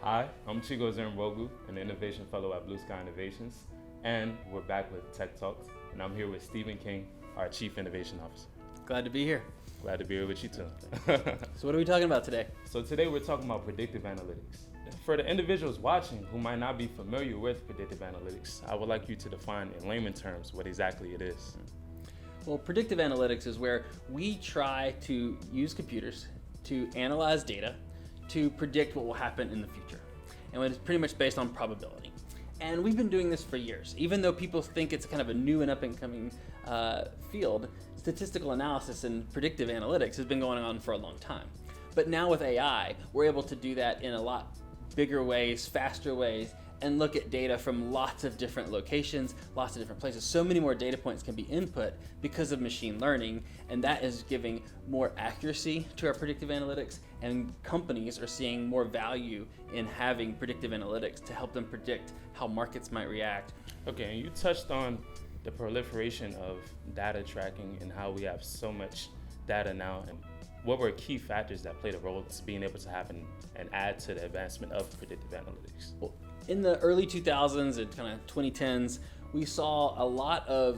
Hi, I'm Chigo Nwogu, an Innovation Fellow at Blue Sky Innovations, and we're back with TechTalks, and I'm here with Stephen King, our Chief Innovation Officer. Glad to be here. Glad to be here with you too. So what are we talking about today? So today we're talking about predictive analytics. For the individuals watching who might not be familiar with predictive analytics, I would like you to define in layman terms what exactly it is. Well, predictive analytics is where we try to use computers to analyze data to predict what will happen in the future. And it's pretty much based on probability. And we've been doing this for years. Even though people think it's kind of a new and up-and-coming field, statistical analysis and predictive analytics has been going on for a long time. But now with AI, we're able to do that in a lot bigger ways, faster ways, and look at data from lots of different locations, lots of different places. So many more data points can be input because of machine learning, and that is giving more accuracy to our predictive analytics, and companies are seeing more value in having predictive analytics to help them predict how markets might react. Okay, and you touched on the proliferation of data tracking and how we have so much data now, and what were key factors that played a role to being able to happen and add to the advancement of predictive analytics? Well, in the early 2000s and kind of 2010s, we saw a lot of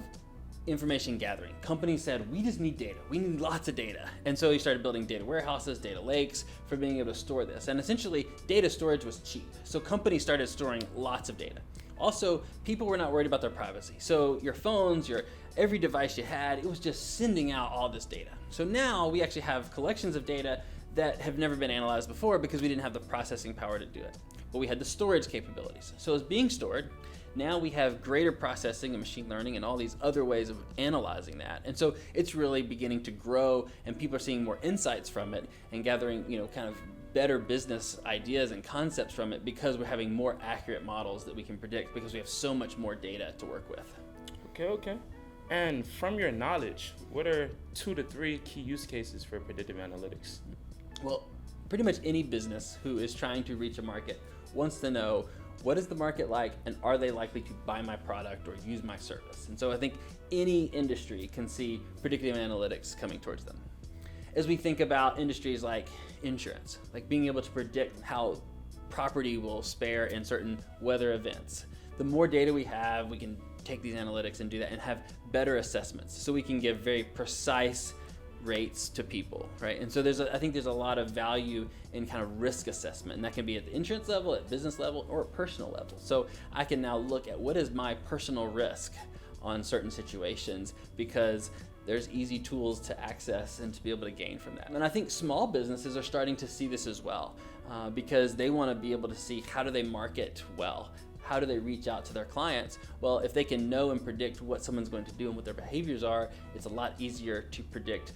information gathering. Companies said, we just need data. We need lots of data. And so we started building data warehouses, data lakes for being able to store this. And essentially, data storage was cheap. So companies started storing lots of data. Also, people were not worried about their privacy. So your phones, every device you had, it was just sending out all this data. So now we actually have collections of data that have never been analyzed before because we didn't have the processing power to do it. But we had the storage capabilities. So it's being stored. Now we have greater processing and machine learning and all these other ways of analyzing that. And so it's really beginning to grow, and people are seeing more insights from it and gathering, kind of better business ideas and concepts from it because we're having more accurate models that we can predict because we have so much more data to work with. Okay. And from your knowledge, what are 2 to 3 key use cases for predictive analytics? Well, pretty much any business who is trying to reach a market wants to know, what is the market like, and are they likely to buy my product or use my service? And so I think any industry can see predictive analytics coming towards them. As we think about industries like insurance, like being able to predict how property will fare in certain weather events, the more data we have, we can take these analytics and do that and have better assessments so we can give very precise rates to people, right? And so I think there's a lot of value in kind of risk assessment, and that can be at the insurance level, at business level, or at personal level. So I can now look at what is my personal risk on certain situations because there's easy tools to access and to be able to gain from that. And I think small businesses are starting to see this as well because they want to be able to see how do they market well. How do they reach out to their clients? Well, if they can know and predict what someone's going to do and what their behaviors are, it's a lot easier to predict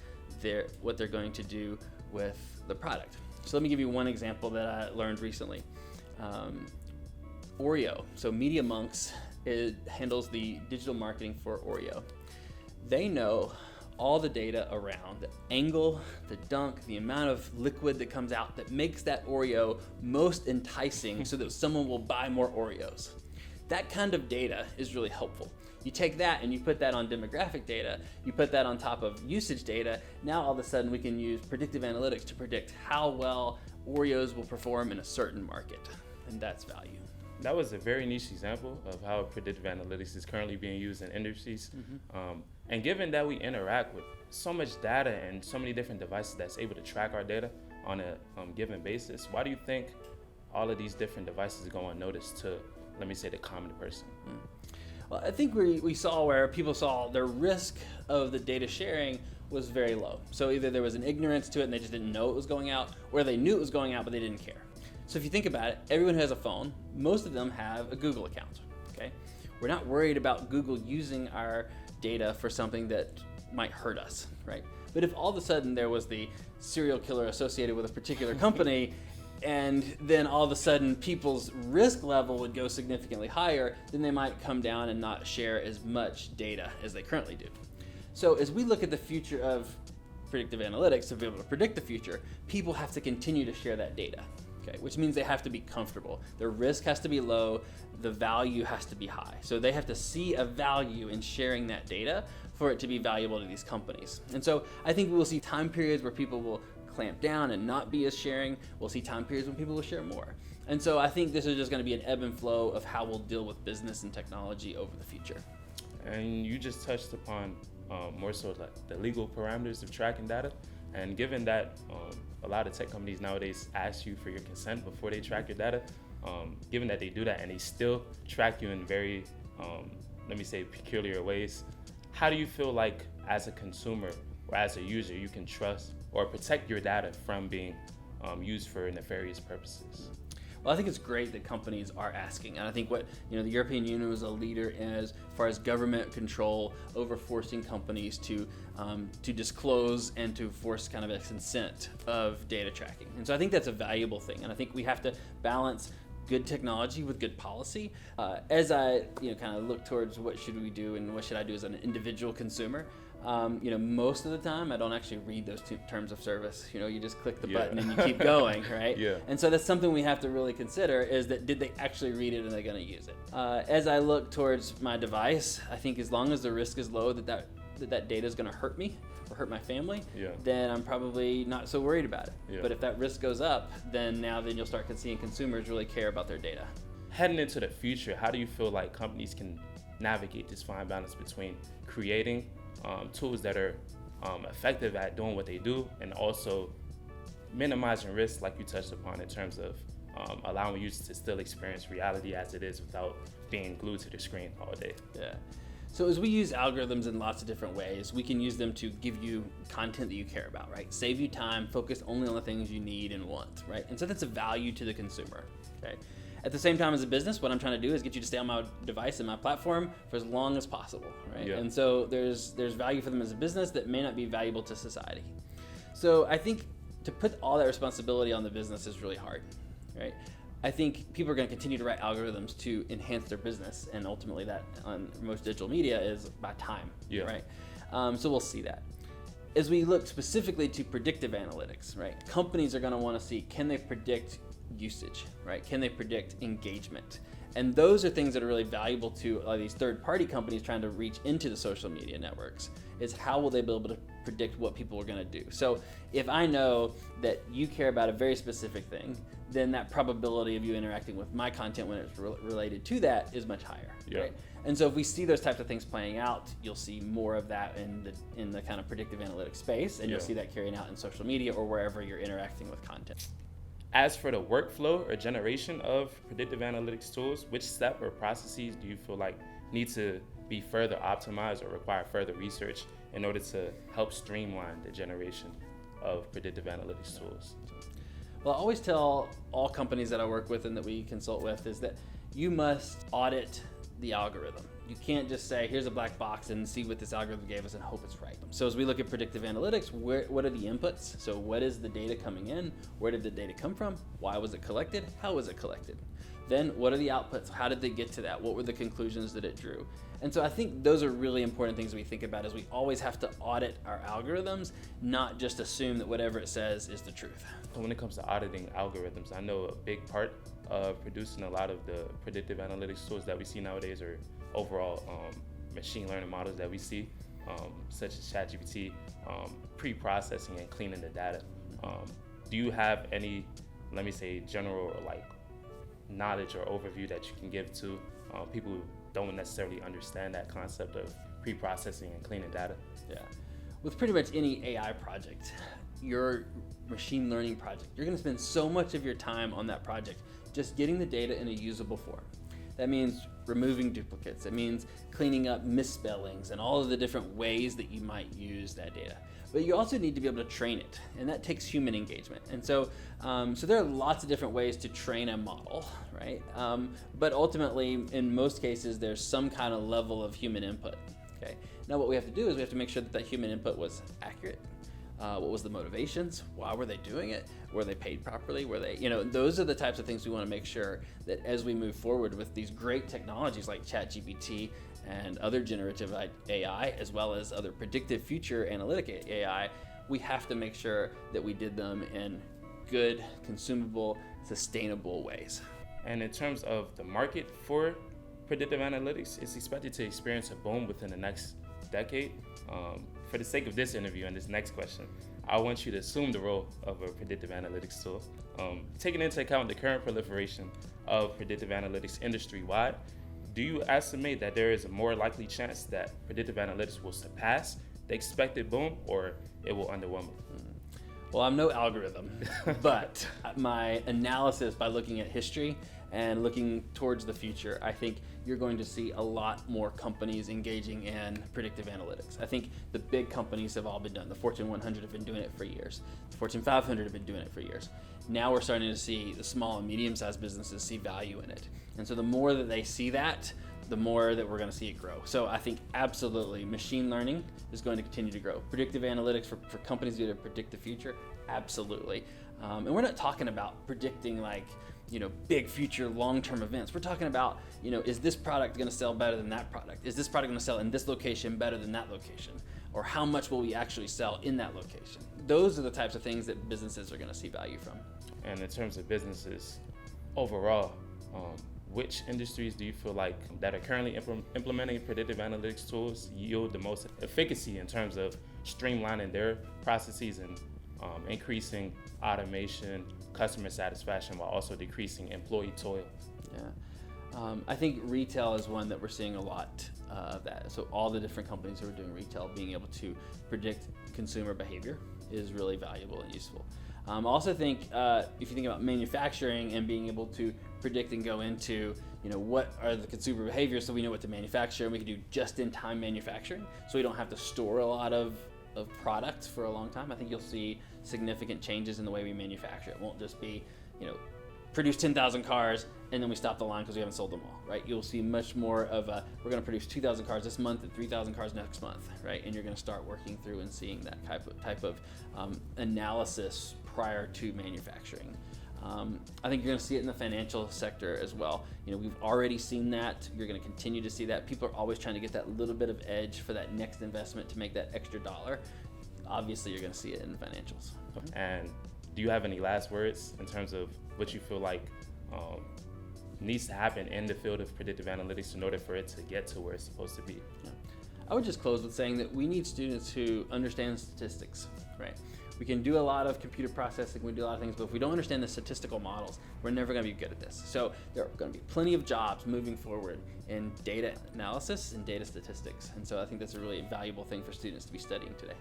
what they're going to do with the product. So let me give you one example that I learned recently. Oreo, so Media Monks, it handles the digital marketing for Oreo. They know all the data around the angle, the dunk, the amount of liquid that comes out that makes that Oreo most enticing so that someone will buy more Oreos. That kind of data is really helpful. You take that and you put that on demographic data, you put that on top of usage data, now all of a sudden we can use predictive analytics to predict how well Oreos will perform in a certain market, and that's value. That was a very niche example of how predictive analytics is currently being used in industries. And given that we interact with so much data and so many different devices that's able to track our data on a given basis, why do you think all of these different devices go unnoticed to, let me say, the common person? Well, I think we saw where people saw their risk of the data sharing was very low. So either there was an ignorance to it and they just didn't know it was going out, or they knew it was going out but they didn't care. So if you think about it, everyone who has a phone, most of them have a Google account, okay? We're not worried about Google using our data for something that might hurt us, right? But if all of a sudden there was the serial killer associated with a particular company, and then all of a sudden people's risk level would go significantly higher, then they might come down and not share as much data as they currently do. So as we look at the future of predictive analytics, to be able to predict the future, people have to continue to share that data. Okay, which means they have to be comfortable. Their risk has to be low, the value has to be high. So they have to see a value in sharing that data for it to be valuable to these companies. And so I think we will see time periods where people will clamp down and not be as sharing. We'll see time periods when people will share more. And so I think this is just going to be an ebb and flow of how we'll deal with business and technology over the future. And you just touched upon more so like the legal parameters of tracking data. And given that a lot of tech companies nowadays ask you for your consent before they track your data, given that they do that and they still track you in very, let me say, peculiar ways, how do you feel like as a consumer or as a user you can trust or protect your data from being used for nefarious purposes? Well, I think it's great that companies are asking, and I think what the European Union was a leader as far as government control over forcing companies to disclose and to force kind of a consent of data tracking. And so I think that's a valuable thing, and I think we have to balance good technology with good policy. As I kind of look towards what should we do and what should I do as an individual consumer. Most of the time I don't actually read those terms of service. You just click the button and you keep going, right? Yeah. And so that's something we have to really consider is that did they actually read it and they're going to use it? As I look towards my device, I think as long as the risk is low that data is going to hurt me or hurt my family, then I'm probably not so worried about it. Yeah. But if that risk goes up, then you'll start seeing consumers really care about their data. Heading into the future, how do you feel like companies can navigate this fine balance between creating tools that are effective at doing what they do and also minimizing risk, like you touched upon, in terms of allowing users to still experience reality as it is without being glued to the screen all day? Yeah. So as we use algorithms in lots of different ways, we can use them to give you content that you care about, right? Save you time, focus only on the things you need and want, right? And so that's a value to the consumer, okay? At the same time, as a business, what I'm trying to do is get you to stay on my device and my platform for as long as possible, right? Yeah. And so there's value for them as a business that may not be valuable to society. So I think to put all that responsibility on the business is really hard, right? I think people are going to continue to write algorithms to enhance their business, and ultimately that on most digital media is by time, right? So we'll see that. As we look specifically to predictive analytics, right? Companies are going to want to see, can they predict usage, right? Can they predict engagement? And those are things that are really valuable to these third-party companies trying to reach into the social media networks, is how will they be able to predict what people are going to do? So if I know that you care about a very specific thing, then that probability of you interacting with my content when it's related to that is much higher, right? And so if we see those types of things playing out, you'll see more of that in the kind of predictive analytics space, and you'll see that carrying out in social media or wherever you're interacting with content. As for the workflow or generation of predictive analytics tools, which step or processes do you feel like need to be further optimized or require further research in order to help streamline the generation of predictive analytics tools? Well, I always tell all companies that I work with and that we consult with is that you must audit the algorithm. You can't just say, here's a black box and see what this algorithm gave us and hope it's right. So as we look at predictive analytics, what are the inputs? So what is the data coming in? Where did the data come from? Why was it collected? How was it collected? Then what are the outputs? How did they get to that? What were the conclusions that it drew? And so I think those are really important things we think about, is we always have to audit our algorithms, not just assume that whatever it says is the truth. When it comes to auditing algorithms, I know a big part of producing a lot of the predictive analytics tools that we see nowadays are overall machine learning models that we see, such as ChatGPT, pre-processing and cleaning the data. Do you have any, let me say, general knowledge or overview that you can give to people who don't necessarily understand that concept of pre-processing and cleaning data? Yeah. With pretty much any AI project, your machine learning project, you're going to spend so much of your time on that project just getting the data in a usable form. That means removing duplicates. It means cleaning up misspellings and all of the different ways that you might use that data. But you also need to be able to train it, and that takes human engagement. And so there are lots of different ways to train a model, right? But ultimately, in most cases, there's some kind of level of human input, okay? Now what we have to do is we have to make sure that that human input was accurate. What was the motivations? Why were they doing it? Were they paid properly? Were they, those are the types of things we want to make sure that as we move forward with these great technologies like ChatGPT and other generative AI, as well as other predictive future analytic AI, we have to make sure that we did them in good, consumable, sustainable ways. And in terms of the market for predictive analytics, it's expected to experience a boom within the next decade. for the sake of this interview and this next question, I want you to assume the role of a predictive analytics tool. Taking into account the current proliferation of predictive analytics industry-wide, do you estimate that there is a more likely chance that predictive analytics will surpass the expected boom, or it will underwhelm it? Well, I'm no algorithm, but my analysis by looking at history and looking towards the future, I think you're going to see a lot more companies engaging in predictive analytics. I think the big companies have all been done. The Fortune 100 have been doing it for years. The Fortune 500 have been doing it for years. Now we're starting to see the small and medium-sized businesses see value in it. And so the more that they see that, the more that we're going to see it grow. So I think absolutely machine learning is going to continue to grow. Predictive analytics for companies to predict the future, absolutely. And we're not talking about predicting like, big future long-term events. We're talking about, is this product going to sell better than that product? Is this product going to sell in this location better than that location? Or how much will we actually sell in that location? Those are the types of things that businesses are going to see value from. And in terms of businesses overall, which industries do you feel like that are currently implementing predictive analytics tools yield the most efficacy in terms of streamlining their processes and increasing automation, customer satisfaction, while also decreasing employee toil? Yeah, I think retail is one that we're seeing a lot of that. So all the different companies who are doing retail, being able to predict consumer behavior is really valuable and useful. I also think if you think about manufacturing and being able to predict and go into, what are the consumer behaviors so we know what to manufacture, and we can do just-in-time manufacturing so we don't have to store a lot of products for a long time. I think you'll see significant changes in the way we manufacture. It won't just be, produce 10,000 cars and then we stop the line because we haven't sold them all, right? You'll see much more of we're going to produce 2,000 cars this month and 3,000 cars next month, right? And you're going to start working through and seeing that type of analysis prior to manufacturing. I think you're going to see it in the financial sector as well. We've already seen that. You're going to continue to see that. People are always trying to get that little bit of edge for that next investment to make that extra dollar. Obviously, you're going to see it in the financials. And do you have any last words in terms of what you feel like needs to happen in the field of predictive analytics in order for it to get to where it's supposed to be? Yeah. I would just close with saying that we need students who understand statistics, right? We can do a lot of computer processing, we do a lot of things, but if we don't understand the statistical models, we're never going to be good at this. So there are going to be plenty of jobs moving forward in data analysis and data statistics. And so I think that's a really valuable thing for students to be studying today.